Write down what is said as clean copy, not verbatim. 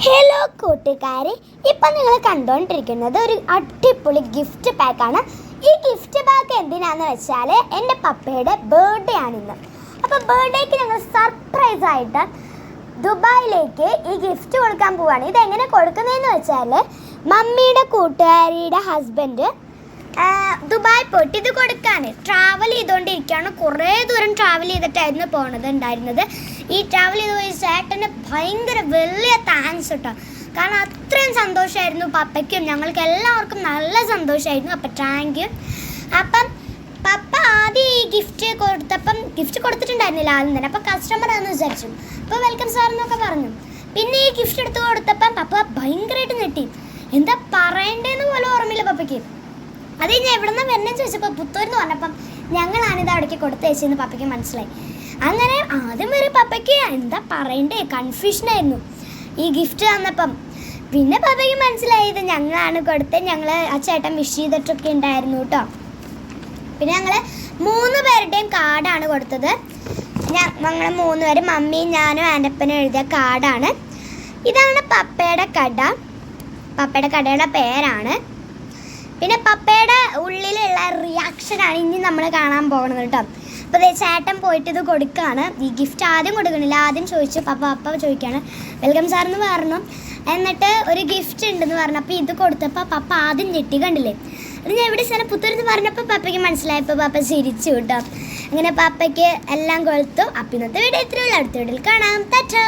Hello കൂട്ടുകാരെ, ഇപ്പം നിങ്ങൾ കണ്ടുകൊണ്ടിരിക്കുന്നത് ഒരു അടിപൊളി ഗിഫ്റ്റ് പാക്കാണ്. ഈ ഗിഫ്റ്റ് പാക്ക് എന്തിനാന്ന് വെച്ചാൽ എൻ്റെ പപ്പയുടെ ബർത്ത്ഡേ ആണിന്ന്. അപ്പോൾ ബർത്ത്ഡേക്ക് ഞങ്ങൾ സർപ്രൈസ് ആയിട്ട് ദുബായിലേക്ക് ഈ ഗിഫ്റ്റ് കൊടുക്കാൻ പോവുകയാണ്. ഇതെങ്ങനെ കൊടുക്കുന്നതെന്ന് വെച്ചാൽ മമ്മിയുടെ കൂട്ടുകാരിയുടെ ഹസ്ബൻഡ് ദുബായ് പോയിട്ട് ഇത് കൊടുക്കാൻ ട്രാവൽ ചെയ്തുകൊണ്ടിരിക്കുകയാണ്. കുറേ ദൂരം ട്രാവൽ ചെയ്തിട്ടായിരുന്നു ഉണ്ടായിരുന്നത്. ഈ ട്രാവൽ ചെയ്ത് പോയി ചേട്ടന് ഭയങ്കര വലിയ താങ്ക്സ് കേട്ടോ. കാരണം അത്രയും സന്തോഷമായിരുന്നു പപ്പയ്ക്കും ഞങ്ങൾക്ക് എല്ലാവർക്കും നല്ല സന്തോഷമായിരുന്നു. അപ്പം താങ്ക് യു. അപ്പം പപ്പ ആദ്യം ഈ ഗിഫ്റ്റ് കൊടുത്തിട്ടുണ്ടായിരുന്നില്ല ആദ്യം തന്നെ. അപ്പം കസ്റ്റമർ ആണെന്ന് വിചാരിച്ചു. അപ്പോൾ വെൽക്കം സാർ എന്നൊക്കെ പറഞ്ഞു. പിന്നെ ഈ ഗിഫ്റ്റ് എടുത്ത് കൊടുത്തപ്പം പപ്പ ഭയങ്കരമായിട്ട് ഞെട്ടി. എന്താ പറയേണ്ടതെന്ന് പോലും ഓർമ്മയില്ല പപ്പയ്ക്ക്. അത് ഞാൻ എവിടെ നിന്ന് വരുന്നതെന്ന് ചോദിച്ചപ്പോൾ പുത്തൂരെന്ന് പറഞ്ഞപ്പം ഞങ്ങളാണിത് അവിടേക്ക് കൊടുത്തയച്ചെന്ന് പപ്പയ്ക്ക് മനസ്സിലായി. അങ്ങനെ ആദ്യം വരെ പപ്പയ്ക്ക് എന്താ പറയണ്ടേ കൺഫ്യൂഷനായിരുന്നു ഈ ഗിഫ്റ്റ് തന്നപ്പം. പിന്നെ പപ്പയ്ക്ക് മനസ്സിലായി ഇത് ഞങ്ങളാണ് കൊടുത്തത്. ഞങ്ങൾ ആ ചേട്ടൻ വിഷ് ചെയ്തിട്ടൊക്കെ ഉണ്ടായിരുന്നു കേട്ടോ. പിന്നെ ഞങ്ങൾ 3 പേരുടെയും കാർഡാണ് കൊടുത്തത്. ഞങ്ങൾ 3 പേര് മമ്മിയും ഞാനും ആൻ്റപ്പനും എഴുതിയ കാർഡാണ്. ഇതാണ് പപ്പയുടെ കട. പപ്പയുടെ കടയുടെ പേരാണ്. പിന്നെ പപ്പയുടെ ഉള്ളിലുള്ള റിയാക്ഷനാണ് ഇനി നമ്മൾ കാണാൻ പോകുന്നത് കേട്ടോ. അപ്പോൾ ചേട്ടൻ പോയിട്ട് ഇത് കൊടുക്കുകയാണ്. ഈ ഗിഫ്റ്റ് ആദ്യം കൊടുക്കണില്ല, ആദ്യം ചോദിച്ചു. പപ്പ ചോദിക്കുകയാണ് വെൽക്കം സാർ എന്ന് പറഞ്ഞു. എന്നിട്ട് ഒരു ഗിഫ്റ്റ് ഉണ്ടെന്ന് പറഞ്ഞു. അപ്പോൾ ഇത് കൊടുത്തപ്പോൾ പപ്പ ആദ്യം ഞെട്ടി കണ്ടില്ലേ. അത് ഞാൻ എവിടെ സ്ഥലം പുത്തൂരെന്ന് പറഞ്ഞപ്പോൾ പപ്പയ്ക്ക് മനസ്സിലായപ്പോൾ പപ്പ ചിരിച്ചു കേട്ടോ. അങ്ങനെ പപ്പയ്ക്ക് എല്ലാം കൊടുത്തു. അപ്പം ഇന്നത്തെ വീഡിയോ ഇത്രയുള്ളൂ. അടുത്ത വീഡിയോയിൽ കാണാം. ടാറ്റാ.